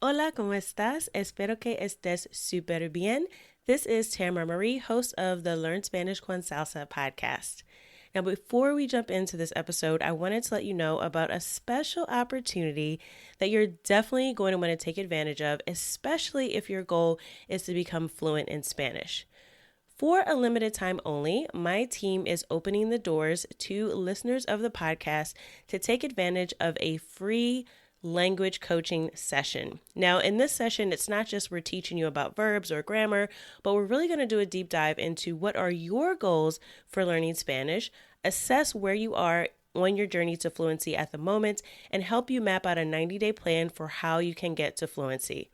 Hola, ¿cómo estás? Espero que estés súper bien. This is Tamara Marie, host of the Learn Spanish con Salsa podcast. Now, before we jump into this episode, I wanted to let you know about a special opportunity that you're definitely going to want to take advantage of, especially if your goal is to become fluent in Spanish. For a limited time only, my team is opening the doors to listeners of the podcast to take advantage of a free language coaching session. Now, in this session, it's not just we're teaching you about verbs or grammar, but we're really going to do a deep dive into what are your goals for learning Spanish, assess where you are on your journey to fluency at the moment, and help you map out a 90-day plan for how you can get to fluency.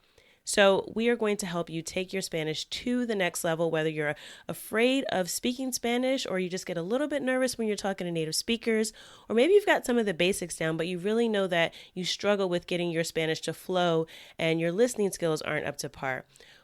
So we are going to help you take your Spanish to the next level, whether you're afraid of speaking Spanish or you just get a little bit nervous when you're talking to native speakers, or maybe you've got some of the basics down, but you really know that you struggle with getting your Spanish to flow and your listening skills aren't up to par.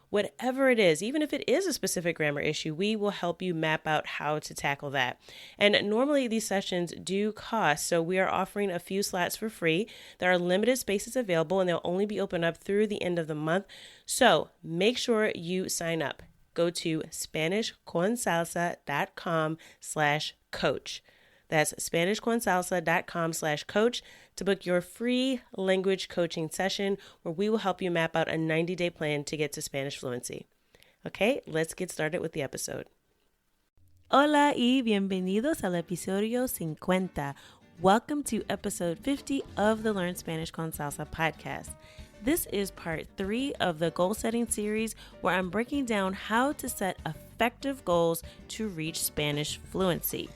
Whatever it is, even if it is a specific grammar issue, we will help you map out how to tackle that. And normally these sessions do cost, so we are offering a few slots for free. There are limited spaces available and they'll only be open up through the end of the month. So make sure you sign up. Go to SpanishConSalsa.com/coach. That's SpanishConSalsa.com/coach to book your free language coaching session where we will help you map out a 90-day plan to get to Spanish fluency. Okay, let's get started with the episode. Hola y bienvenidos al episodio 50. Welcome to episode 50 of the Learn Spanish con Salsa podcast. This is part 3 of the goal setting series where I'm breaking down how to set effective goals to reach Spanish fluency.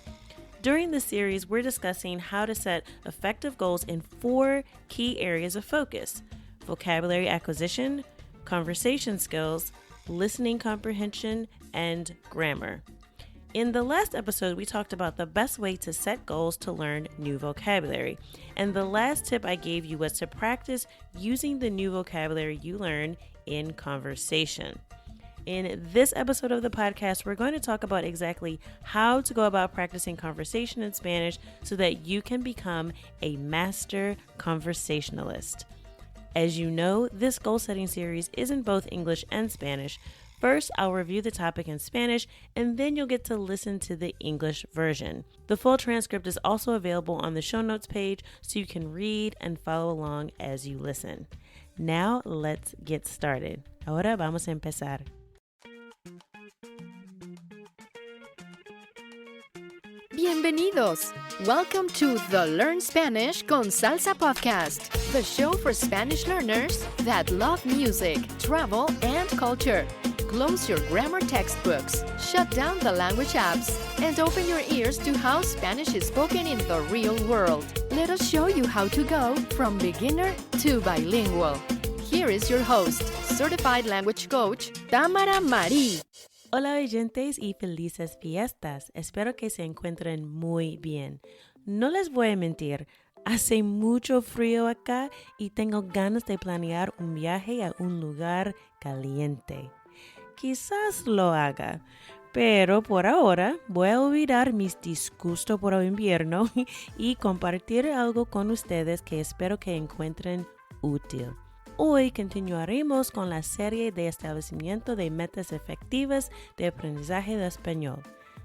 During the series, we're discussing how to set effective goals in 4 key areas of focus: vocabulary acquisition, conversation skills, listening comprehension, and grammar. In the last episode, we talked about the best way to set goals to learn new vocabulary. And the last tip I gave you was to practice using the new vocabulary you learn in conversation. In this episode of the podcast, we're going to talk about exactly how to go about practicing conversation in Spanish so that you can become a master conversationalist. As you know, this goal setting series is in both English and Spanish. First, I'll review the topic in Spanish, and then you'll get to listen to the English version. The full transcript is also available on the show notes page, so you can read and follow along as you listen. Now, let's get started. Ahora vamos a empezar. Bienvenidos! Welcome to the Learn Spanish con Salsa podcast, the show for Spanish learners that love music, travel, and culture. Close your grammar textbooks, shut down the language apps, and open your ears to how Spanish is spoken in the real world. Let us show you how to go from beginner to bilingual. Here is your host, certified language coach, Tamara Marie. Hola oyentes y felices fiestas. Espero que se encuentren muy bien. No les voy a mentir, hace mucho frío acá y tengo ganas de planear un viaje a un lugar caliente. Quizás lo haga, pero por ahora voy a olvidar mis disgustos por el invierno y compartir algo con ustedes que espero que encuentren útil. Hoy continuaremos con la serie de establecimiento de metas efectivas de aprendizaje de español.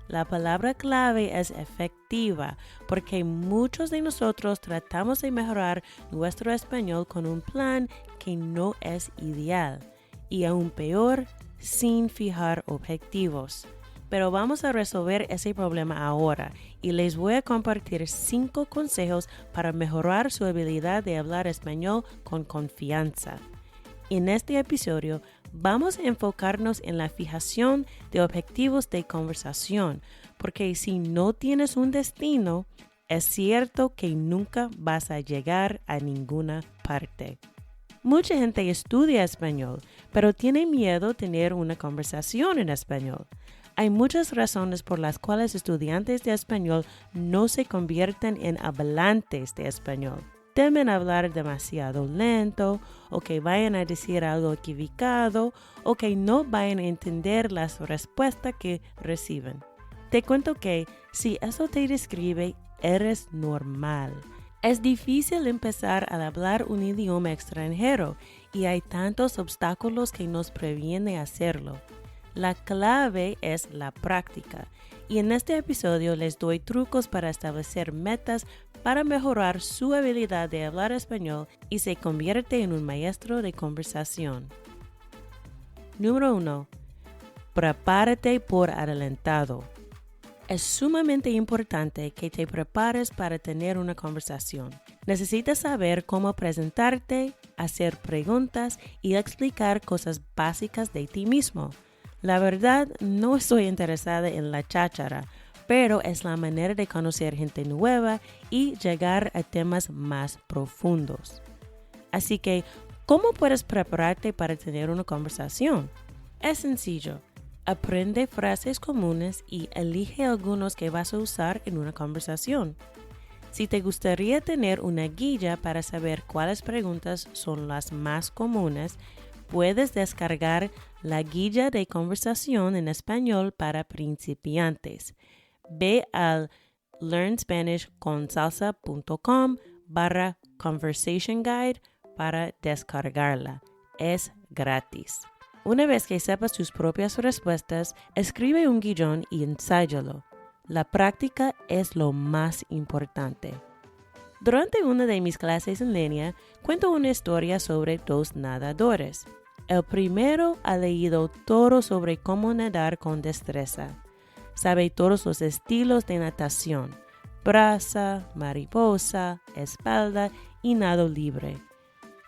La palabra clave es efectiva porque muchos de nosotros tratamos de mejorar nuestro español con un plan que no es ideal y aún peor, sin fijar objetivos. Pero vamos a resolver ese problema ahora y les voy a compartir 5 consejos para mejorar su habilidad de hablar español con confianza. En este episodio vamos a enfocarnos en la fijación de objetivos de conversación, porque si no tienes un destino, es cierto que nunca vas a llegar a ninguna parte. Mucha gente estudia español, pero tiene miedo de tener una conversación en español. Hay muchas razones por las cuales estudiantes de español no se convierten en hablantes de español. Temen hablar demasiado lento, o que vayan a decir algo equivocado, o que no vayan a entender las respuestas que reciben. Te cuento que si eso te describe, eres normal. Es difícil empezar a hablar un idioma extranjero y hay tantos obstáculos que nos previenen hacerlo. La clave es la práctica y en este episodio les doy trucos para establecer metas para mejorar su habilidad de hablar español y se convierte en un maestro de conversación. Número 1. Prepárate por adelantado. Es sumamente importante que te prepares para tener una conversación. Necesitas saber cómo presentarte, hacer preguntas y explicar cosas básicas de ti mismo. La verdad, no estoy interesada en la cháchara, pero es la manera de conocer gente nueva y llegar a temas más profundos. Así que, ¿cómo puedes prepararte para tener una conversación? Es sencillo. Aprende frases comunes y elige algunos que vas a usar en una conversación. Si te gustaría tener una guía para saber cuáles preguntas son las más comunes, puedes descargar la guía de conversación en español para principiantes. Ve al learnspanishconsalsa.com/conversation guide para descargarla. Es gratis. Una vez que sepas tus propias respuestas, escribe un guión y ensáyalo. La práctica es lo más importante. Durante una de mis clases en línea, cuento una historia sobre dos nadadores. El primero ha leído todo sobre cómo nadar con destreza. Sabe todos los estilos de natación: braza, mariposa, espalda y nado libre.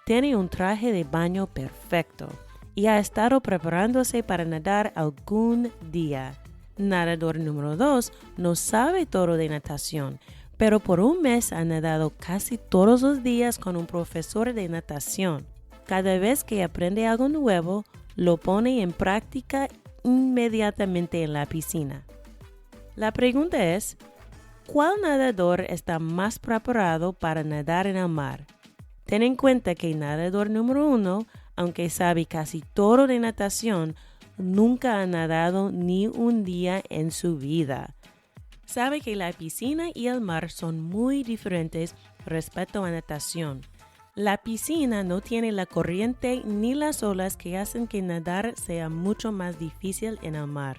Tiene un traje de baño perfecto y ha estado preparándose para nadar algún día. Nadador número 2 no sabe todo de natación, pero por un mes ha nadado casi todos los días con un profesor de natación. Cada vez que aprende algo nuevo, lo pone en práctica inmediatamente en la piscina. La pregunta es, ¿cuál nadador está más preparado para nadar en el mar? Ten en cuenta que el nadador número 1, aunque sabe casi todo de natación, nunca ha nadado ni un día en su vida. Sabe que la piscina y el mar son muy diferentes respecto a natación. La piscina no tiene la corriente ni las olas que hacen que nadar sea mucho más difícil en el mar.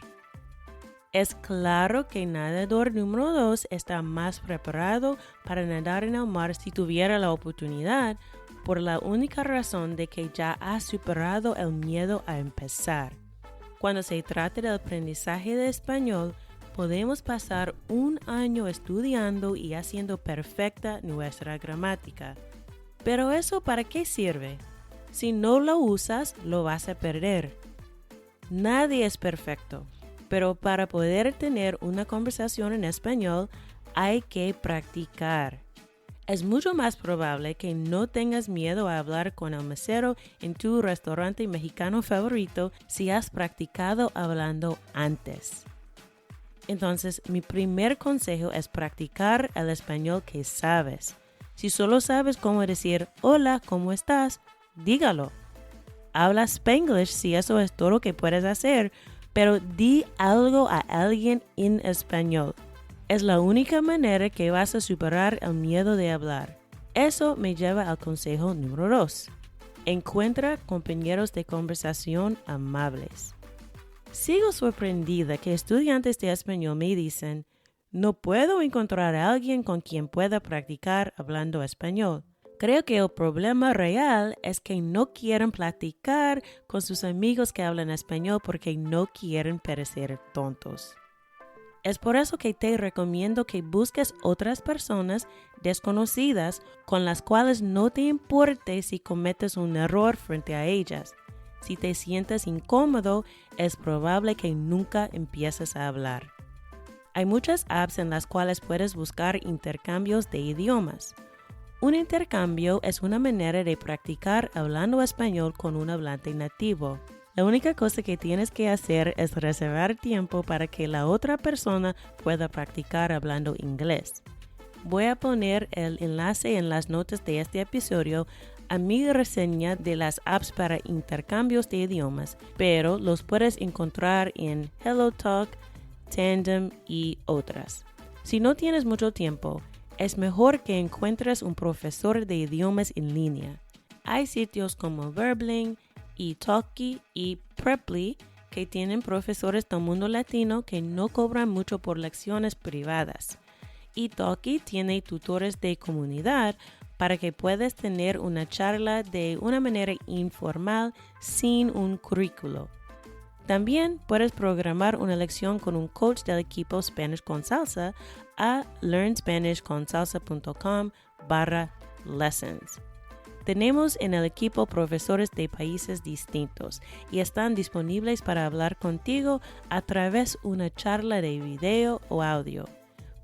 Es claro que el nadador número 2 está más preparado para nadar en el mar si tuviera la oportunidad, por la única razón de que ya ha superado el miedo a empezar. Cuando se trata del aprendizaje de español, podemos pasar un año estudiando y haciendo perfecta nuestra gramática. Pero ¿eso para qué sirve? Si no lo usas, lo vas a perder. Nadie es perfecto, pero para poder tener una conversación en español, hay que practicar. Es mucho más probable que no tengas miedo a hablar con el mesero en tu restaurante mexicano favorito si has practicado hablando antes. Entonces, mi primer consejo es practicar el español que sabes. Si solo sabes cómo decir hola, ¿cómo estás? Dígalo. Habla Spanglish si eso es todo lo que puedes hacer, pero di algo a alguien en español. Es la única manera que vas a superar el miedo de hablar. Eso me lleva al consejo número 2. Encuentra compañeros de conversación amables. Sigo sorprendida que estudiantes de español me dicen, no puedo encontrar a alguien con quien pueda practicar hablando español. Creo que el problema real es que no quieren platicar con sus amigos que hablan español porque no quieren parecer tontos. Es por eso que te recomiendo que busques otras personas desconocidas con las cuales no te importe si cometes un error frente a ellas. Si te sientes incómodo, es probable que nunca empieces a hablar. Hay muchas apps en las cuales puedes buscar intercambios de idiomas. Un intercambio es una manera de practicar hablando español con un hablante nativo. La única cosa que tienes que hacer es reservar tiempo para que la otra persona pueda practicar hablando inglés. Voy a poner el enlace en las notas de este episodio a mi reseña de las apps para intercambios de idiomas, pero los puedes encontrar en HelloTalk, Tandem y otras. Si no tienes mucho tiempo, es mejor que encuentres un profesor de idiomas en línea. Hay sitios como Verbling, Italki y Preply que tienen profesores del mundo latino que no cobran mucho por lecciones privadas. Italki tiene tutores de comunidad para que puedas tener una charla de una manera informal sin un currículo. También puedes programar una lección con un coach del equipo Spanish con Salsa a learnspanishconsalsa.com/lessons. Tenemos en el equipo profesores de países distintos y están disponibles para hablar contigo a través de una charla de video o audio.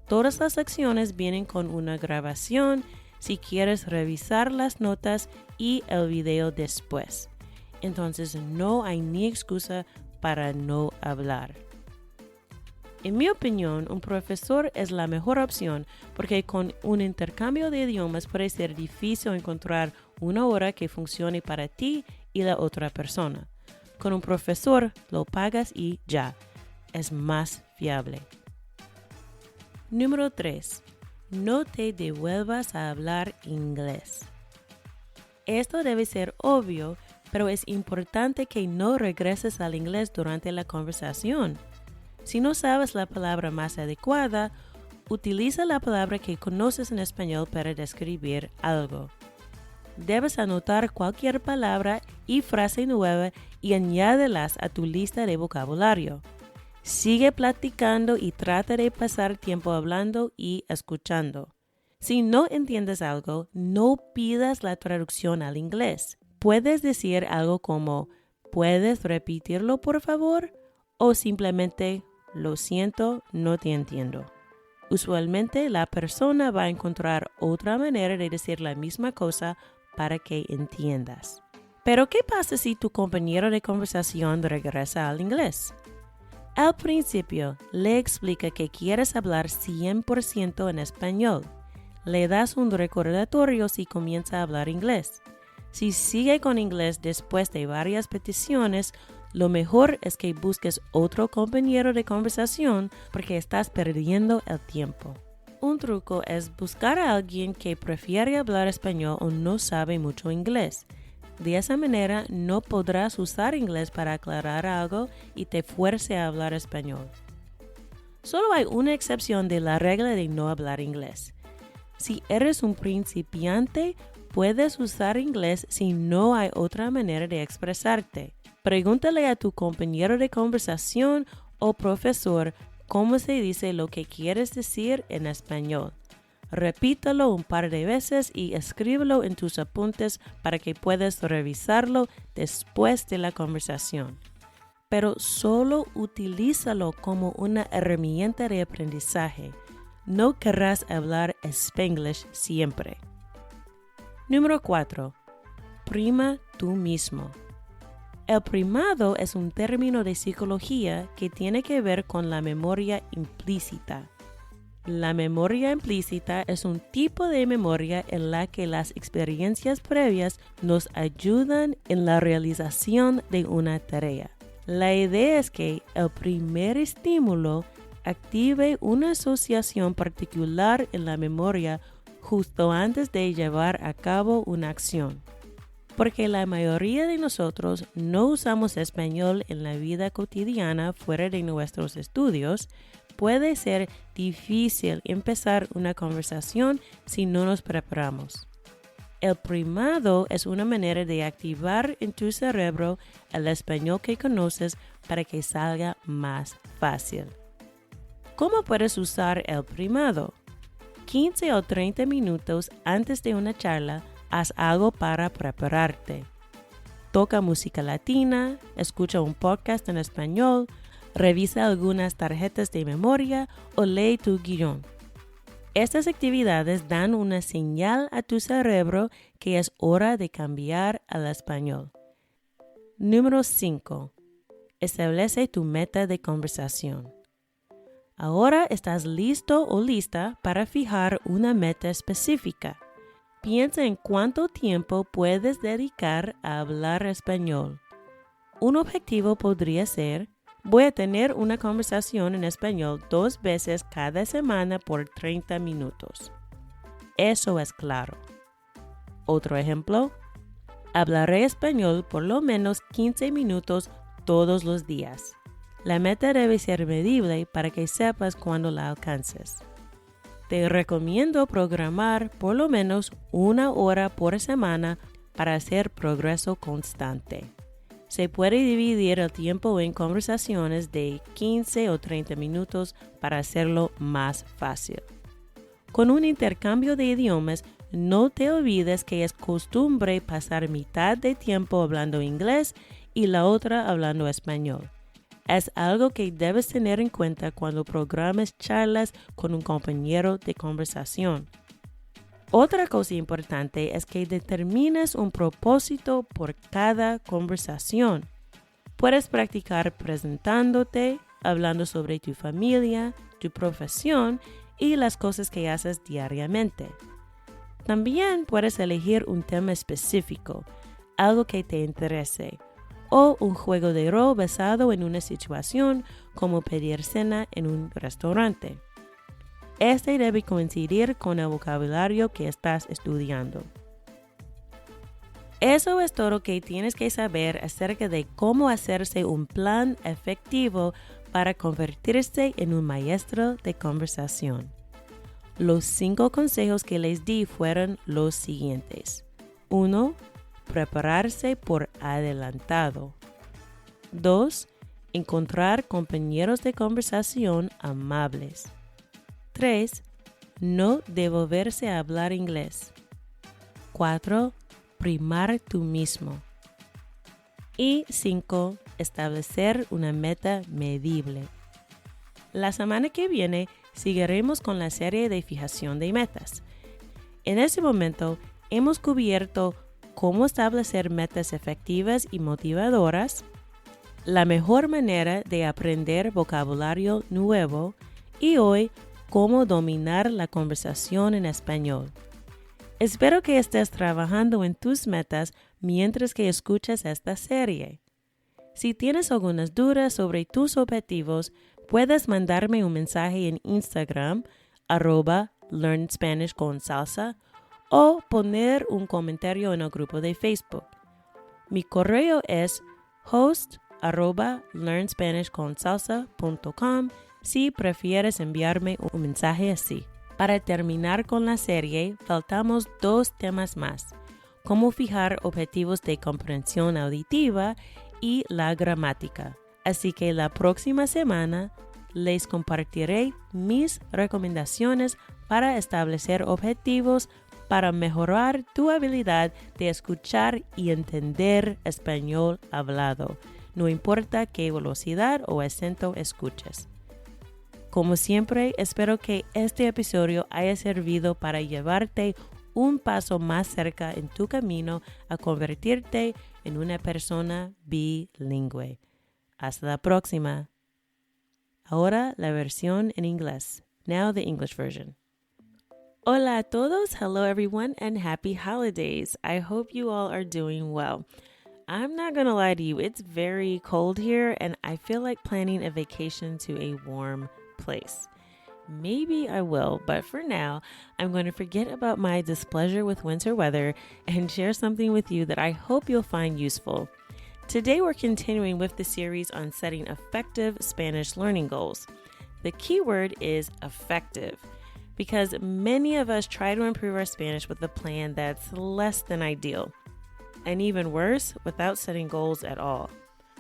Todas las lecciones vienen con una grabación si quieres revisar las notas y el video después. Entonces no hay ni excusa para no hablar. En mi opinión, un profesor es la mejor opción porque con un intercambio de idiomas puede ser difícil encontrar una hora que funcione para ti y la otra persona. Con un profesor lo pagas y ya, es más fiable. Número 3. No te devuelvas a hablar inglés. Esto debe ser obvio, pero es importante que no regreses al inglés durante la conversación. Si no sabes la palabra más adecuada, utiliza la palabra que conoces en español para describir algo. Debes anotar cualquier palabra y frase nueva y añádelas a tu lista de vocabulario. Sigue platicando y trata de pasar tiempo hablando y escuchando. Si no entiendes algo, no pidas la traducción al inglés. Puedes decir algo como, ¿puedes repetirlo por favor? O simplemente, lo siento, no te entiendo. Usualmente la persona va a encontrar otra manera de decir la misma cosa para que entiendas. Pero ¿qué pasa si tu compañero de conversación regresa al inglés? Al principio, le explica que quieres hablar 100% en español. Le das un recordatorio si comienza a hablar inglés. Si sigue con inglés después de varias peticiones, lo mejor es que busques otro compañero de conversación porque estás perdiendo el tiempo. Un truco es buscar a alguien que prefiere hablar español o no sabe mucho inglés. De esa manera no podrás usar inglés para aclarar algo y te fuerce a hablar español. Solo hay una excepción de la regla de no hablar inglés. Si eres un principiante, puedes usar inglés si no hay otra manera de expresarte. Pregúntale a tu compañero de conversación o profesor cómo se dice lo que quieres decir en español. Repítalo un par de veces y escríbelo en tus apuntes para que puedas revisarlo después de la conversación. Pero solo utilízalo como una herramienta de aprendizaje. No querrás hablar Spanglish siempre. Número 4. Prima tú mismo. El primado es un término de psicología que tiene que ver con la memoria implícita. La memoria implícita es un tipo de memoria en la que las experiencias previas nos ayudan en la realización de una tarea. La idea es que el primer estímulo active una asociación particular en la memoria justo antes de llevar a cabo una acción. Porque la mayoría de nosotros no usamos español en la vida cotidiana fuera de nuestros estudios, puede ser difícil empezar una conversación si no nos preparamos. El primado es una manera de activar en tu cerebro el español que conoces para que salga más fácil. ¿Cómo puedes usar el primado? 15 o 30 minutos antes de una charla, haz algo para prepararte. Toca música latina, escucha un podcast en español, revisa algunas tarjetas de memoria o lee tu guión. Estas actividades dan una señal a tu cerebro que es hora de cambiar al español. Número 5. Establece tu meta de conversación. Ahora estás listo o lista para fijar una meta específica. Piensa en cuánto tiempo puedes dedicar a hablar español. Un objetivo podría ser: voy a tener una conversación en español 2 veces cada semana por 30 minutos. Eso es claro. Otro ejemplo, hablaré español por lo menos 15 minutos todos los días. La meta debe ser medible para que sepas cuándo la alcances. Te recomiendo programar por lo menos 1 hora por semana para hacer progreso constante. Se puede dividir el tiempo en conversaciones de 15 o 30 minutos para hacerlo más fácil. Con un intercambio de idiomas, no te olvides que es costumbre pasar mitad de tiempo hablando inglés y la otra hablando español. Es algo que debes tener en cuenta cuando programes charlas con un compañero de conversación. Otra cosa importante es que determines un propósito por cada conversación. Puedes practicar presentándote, hablando sobre tu familia, tu profesión y las cosas que haces diariamente. También puedes elegir un tema específico, algo que te interese, o un juego de rol basado en una situación como pedir cena en un restaurante. Este debe coincidir con el vocabulario que estás estudiando. Eso es todo lo que tienes que saber acerca de cómo hacerse un plan efectivo para convertirse en un maestro de conversación. Los 5 consejos que les di fueron los siguientes. 1. Prepararse por adelantado. 2. Encontrar compañeros de conversación amables. 3. No devolverse a hablar inglés. 4. Primar tú mismo. Y 5. Establecer una meta medible. La semana que viene seguiremos con la serie de fijación de metas. En ese momento hemos cubierto cómo establecer metas efectivas y motivadoras, la mejor manera de aprender vocabulario nuevo y hoy cómo dominar la conversación en español. Espero que estés trabajando en tus metas mientras que escuchas esta serie. Si tienes algunas dudas sobre tus objetivos, puedes mandarme un mensaje en Instagram, @LearnSpanishConSalsa, o poner un comentario en el grupo de Facebook. Mi correo es host@learnspanishconsalsa.com si prefieres enviarme un mensaje así. Para terminar con la serie, faltamos 2 temas más: cómo fijar objetivos de comprensión auditiva y la gramática. Así que la próxima semana les compartiré mis recomendaciones para establecer objetivos para mejorar tu habilidad de escuchar y entender español hablado, no importa qué velocidad o acento escuches. Como siempre, espero que este episodio haya servido para llevarte un paso más cerca en tu camino a convertirte en una persona bilingüe. Hasta la próxima. Ahora la versión en inglés. Now the English version. Hola a todos, hello everyone, and happy holidays. I hope you all are doing well. I'm not gonna lie to you, it's very cold here and I feel like planning a vacation to a warm place. Maybe I will, but for now, I'm going to forget about my displeasure with winter weather and share something with you that I hope you'll find useful. Today, we're continuing with the series on setting effective Spanish learning goals. The key word is effective, because many of us try to improve our Spanish with a plan that's less than ideal, and even worse, without setting goals at all.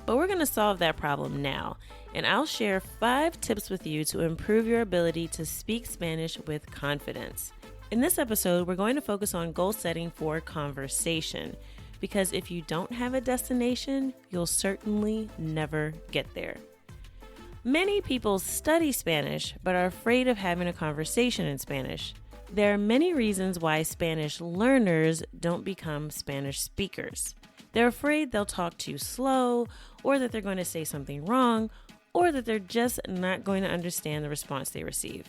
But we're going to solve that problem now, and I'll share 5 tips with you to improve your ability to speak Spanish with confidence. In this episode, we're going to focus on goal setting for conversation, because if you don't have a destination, you'll certainly never get there. Many people study Spanish, but are afraid of having a conversation in Spanish. There are many reasons why Spanish learners don't become Spanish speakers. They're afraid they'll talk too slow, or that they're going to say something wrong, or that they're just not going to understand the response they receive.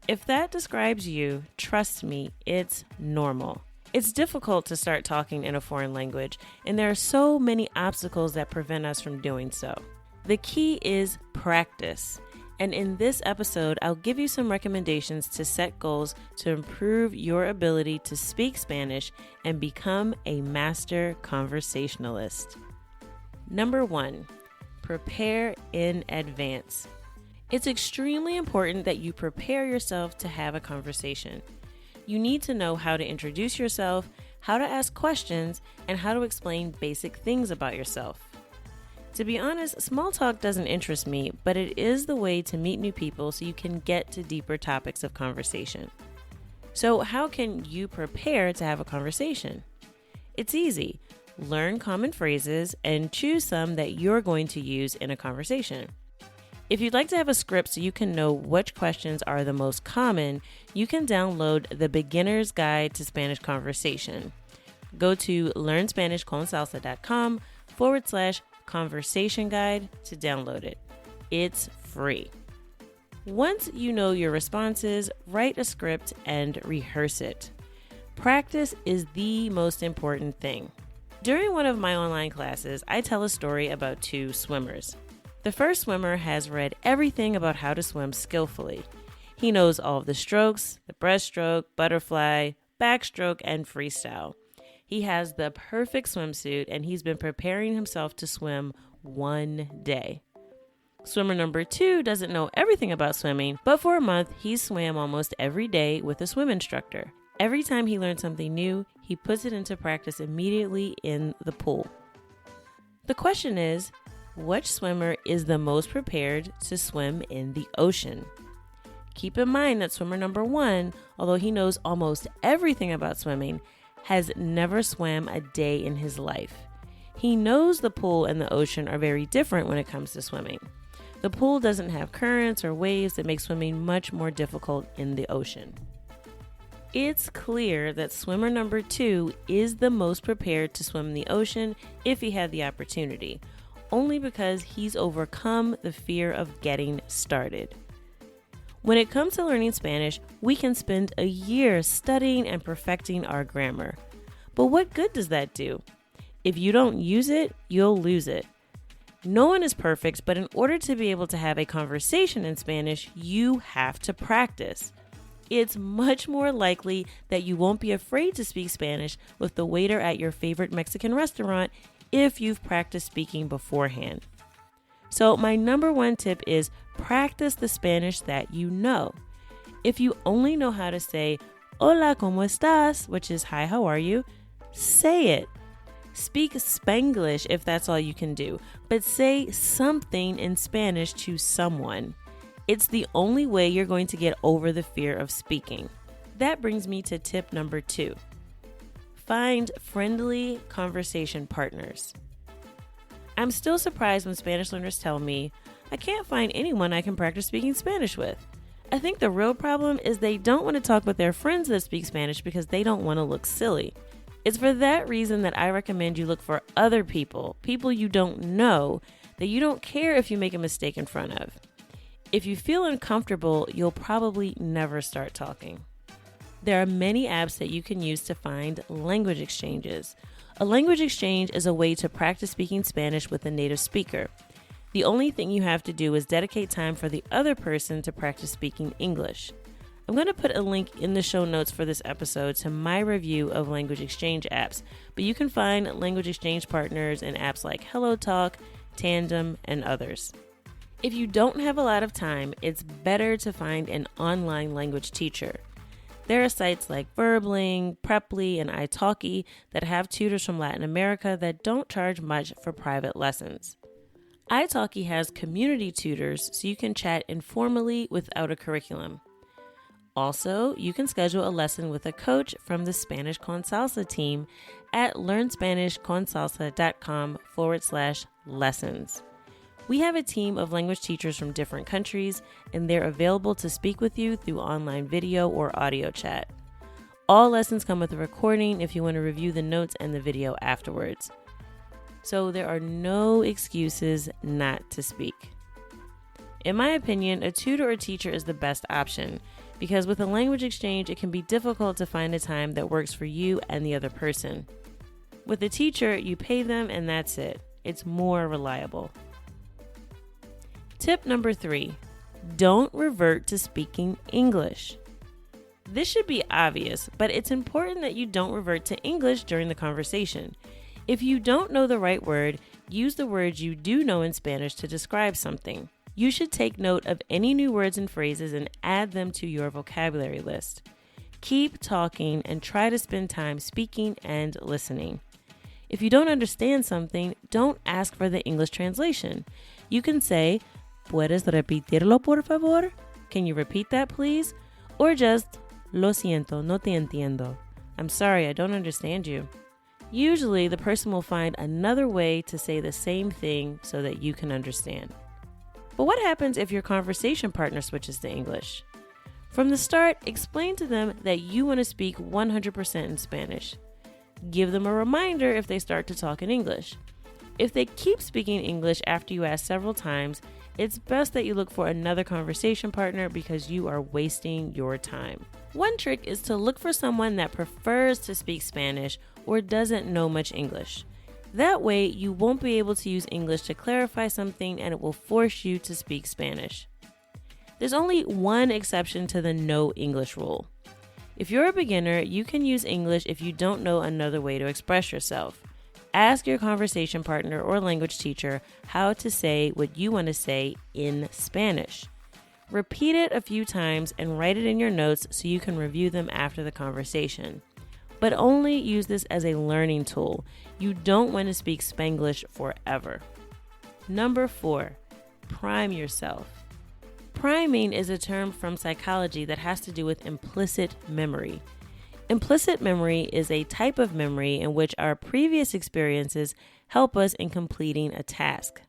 If that describes you, trust me, it's normal. It's difficult to start talking in a foreign language, and there are so many obstacles that prevent us from doing so. The key is practice, And in this episode, I'll give you some recommendations to set goals to improve your ability to speak Spanish and become a master conversationalist. Number 1, prepare in advance. It's extremely important that you prepare yourself to have a conversation. You need to know how to introduce yourself, how to ask questions, and how to explain basic things about yourself. To be honest, small talk doesn't interest me, but it is the way to meet new people so you can get to deeper topics of conversation. So how can you prepare to have a conversation? It's easy. Learn common phrases and choose some that you're going to use in a conversation. If you'd like to have a script so you can know which questions are the most common, you can download the Beginner's Guide to Spanish Conversation. Go to learnspanishconsalsa.com/conversation guide to download it. It's free. Once you know your responses, write a script and rehearse it. Practice is the most important thing. During one of my online classes, I tell a story about 2 swimmers. The first swimmer has read everything about how to swim skillfully. He knows all of the strokes, the breaststroke, butterfly, backstroke, and freestyle. He has the perfect swimsuit, and he's been preparing himself to swim one day. Swimmer number 2 doesn't know everything about swimming, but for a month, he swam almost every day with a swim instructor. Every time he learns something new, he puts it into practice immediately in the pool. The question is, which swimmer is the most prepared to swim in the ocean? Keep in mind that swimmer number 1, although he knows almost everything about swimming, has never swam a day in his life. He knows the pool and the ocean are very different when it comes to swimming. The pool doesn't have currents or waves that make swimming much more difficult in the ocean. It's clear that swimmer number 2 is the most prepared to swim in the ocean if he had the opportunity, only because he's overcome the fear of getting started. When it comes to learning Spanish, we can spend a year studying and perfecting our grammar. But what good does that do? If you don't use it, you'll lose it. No one is perfect, but in order to be able to have a conversation in Spanish, you have to practice. It's much more likely that you won't be afraid to speak Spanish with the waiter at your favorite Mexican restaurant if you've practiced speaking beforehand. So my number 1 tip is practice the Spanish that you know. If you only know how to say, Hola, ¿cómo estás?, which is hi, how are you? Say it. Speak Spanglish if that's all you can do, but say something in Spanish to someone. It's the only way you're going to get over the fear of speaking. That brings me to tip number 2. Find friendly conversation partners. I'm still surprised when Spanish learners tell me, I can't find anyone I can practice speaking Spanish with. I think the real problem is they don't want to talk with their friends that speak Spanish because they don't want to look silly. It's for that reason that I recommend you look for other people you don't know, that you don't care if you make a mistake in front of. If you feel uncomfortable, you'll probably never start talking. There are many apps that you can use to find language exchanges. A language exchange is a way to practice speaking Spanish with a native speaker. The only thing you have to do is dedicate time for the other person to practice speaking English. I'm going to put a link in the show notes for this episode to my review of language exchange apps, but you can find language exchange partners in apps like HelloTalk, Tandem, and others. If you don't have a lot of time, it's better to find an online language teacher. There are sites like Verbling, Preply, and italki that have tutors from Latin America that don't charge much for private lessons. italki has community tutors so you can chat informally without a curriculum. Also, you can schedule a lesson with a coach from the Spanish con Salsa team at learnspanishconsalsa.com/lessons. We have a team of language teachers from different countries, and they're available to speak with you through online video or audio chat. All lessons come with a recording if you want to review the notes and the video afterwards. So there are no excuses not to speak. In my opinion, a tutor or teacher is the best option because with a language exchange, it can be difficult to find a time that works for you and the other person. With a teacher, you pay them and that's it. It's more reliable. Tip number 3, Don't revert to speaking English. This should be obvious, but it's important that you don't revert to English during the conversation. If you don't know the right word, use the words you do know in Spanish to describe something. You should take note of any new words and phrases and add them to your vocabulary list. Keep talking and try to spend time speaking and listening. If you don't understand something, don't ask for the English translation. You can say, ¿Puedes repetirlo, por favor? Can you repeat that, please? Or just, Lo siento, no te entiendo. I'm sorry, I don't understand you. Usually, the person will find another way to say the same thing so that you can understand. But what happens if your conversation partner switches to English? From the start, explain to them that you want to speak 100% in Spanish. Give them a reminder if they start to talk in English. If they keep speaking English after you ask several times, it's best that you look for another conversation partner because you are wasting your time. One trick is to look for someone that prefers to speak Spanish or doesn't know much English. That way, you won't be able to use English to clarify something and it will force you to speak Spanish. There's only one exception to the no English rule. If you're a beginner, you can use English if you don't know another way to express yourself. Ask your conversation partner or language teacher how to say what you want to say in Spanish. Repeat it a few times and write it in your notes so you can review them after the conversation. But only use this as a learning tool. You don't want to speak Spanglish forever. Number 4, prime yourself. Priming is a term from psychology that has to do with implicit memory. Implicit memory is a type of memory in which our previous experiences help us in completing a task.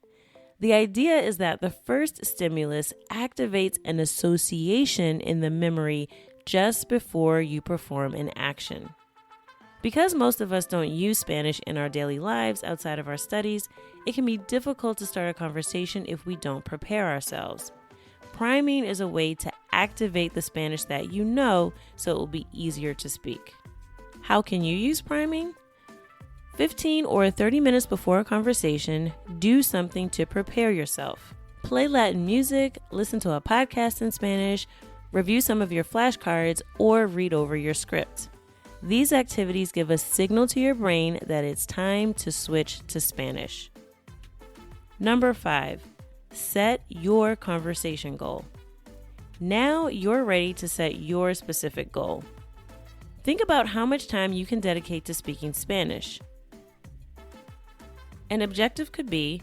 The idea is that the first stimulus activates an association in the memory just before you perform an action. Because most of us don't use Spanish in our daily lives outside of our studies, it can be difficult to start a conversation if we don't prepare ourselves. Priming is a way to activate the Spanish that you know so it will be easier to speak. How can you use priming? 15 or 30 minutes before a conversation, do something to prepare yourself. Play Latin music, listen to a podcast in Spanish, review some of your flashcards, or read over your script. These activities give a signal to your brain that it's time to switch to Spanish. Number 5, set your conversation goal. Now you're ready to set your specific goal. Think about how much time you can dedicate to speaking Spanish. An objective could be,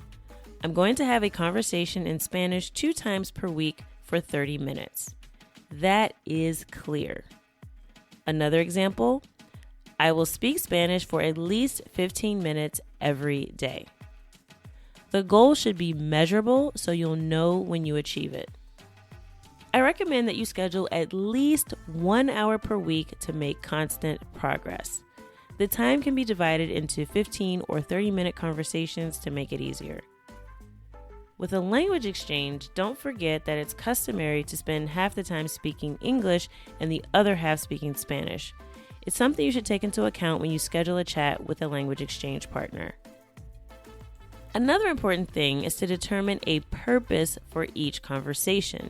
I'm going to have a conversation in Spanish 2 times per week for 30 minutes. That is clear. Another example, I will speak Spanish for at least 15 minutes every day. The goal should be measurable so you'll know when you achieve it. I recommend that you schedule at least 1 hour per week to make constant progress. The time can be divided into 15 or 30-minute conversations to make it easier. With a language exchange, don't forget that it's customary to spend half the time speaking English and the other half speaking Spanish. It's something you should take into account when you schedule a chat with a language exchange partner. Another important thing is to determine a purpose for each conversation.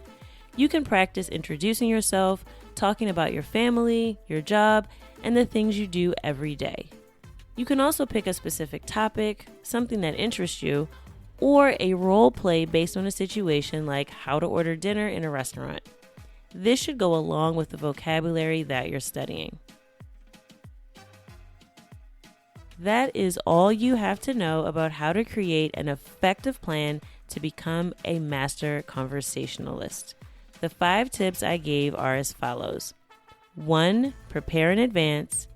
You can practice introducing yourself, talking about your family, your job, and the things you do every day. You can also pick a specific topic, something that interests you, or a role play based on a situation like how to order dinner in a restaurant. This should go along with the vocabulary that you're studying. That is all you have to know about how to create an effective plan to become a master conversationalist. The 5 tips I gave are as follows. 1, prepare in advance.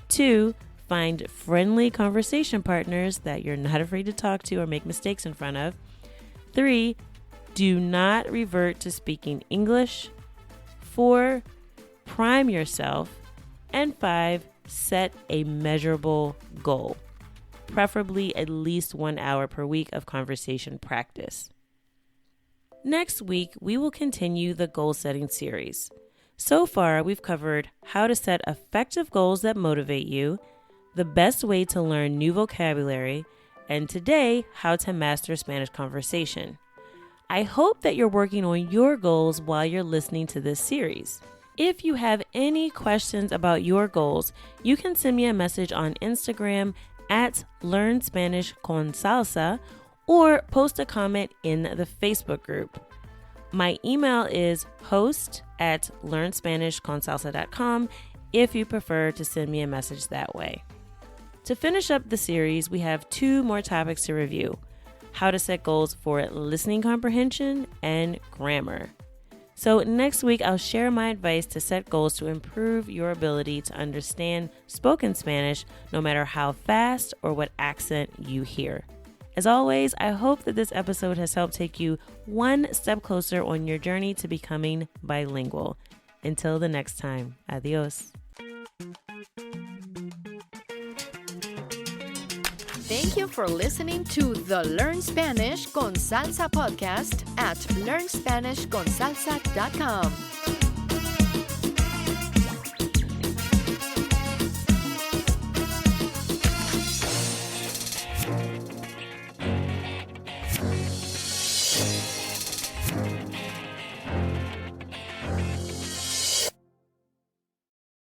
2, find friendly conversation partners that you're not afraid to talk to or make mistakes in front of. 3, do not revert to speaking English. 4, prime yourself. And 5, set a measurable goal, preferably at least 1 hour per week of conversation practice. Next week, we will continue the goal setting series. So far, we've covered how to set effective goals that motivate you, the best way to learn new vocabulary, and today, how to master Spanish conversation. I hope that you're working on your goals while you're listening to this series. If you have any questions about your goals, you can send me a message on Instagram at Learn Spanish con Salsa or post a comment in the Facebook group. My email is host@learnspanishconsalsa.com if you prefer to send me a message that way. To finish up the series, we have 2 more topics to review: how to set goals for listening comprehension and grammar. So next week, I'll share my advice to set goals to improve your ability to understand spoken Spanish, no matter how fast or what accent you hear. As always, I hope that this episode has helped take you one step closer on your journey to becoming bilingual. Until the next time, adios. Thank you for listening to the Learn Spanish con Salsa podcast at learnspanishconsalsa.com.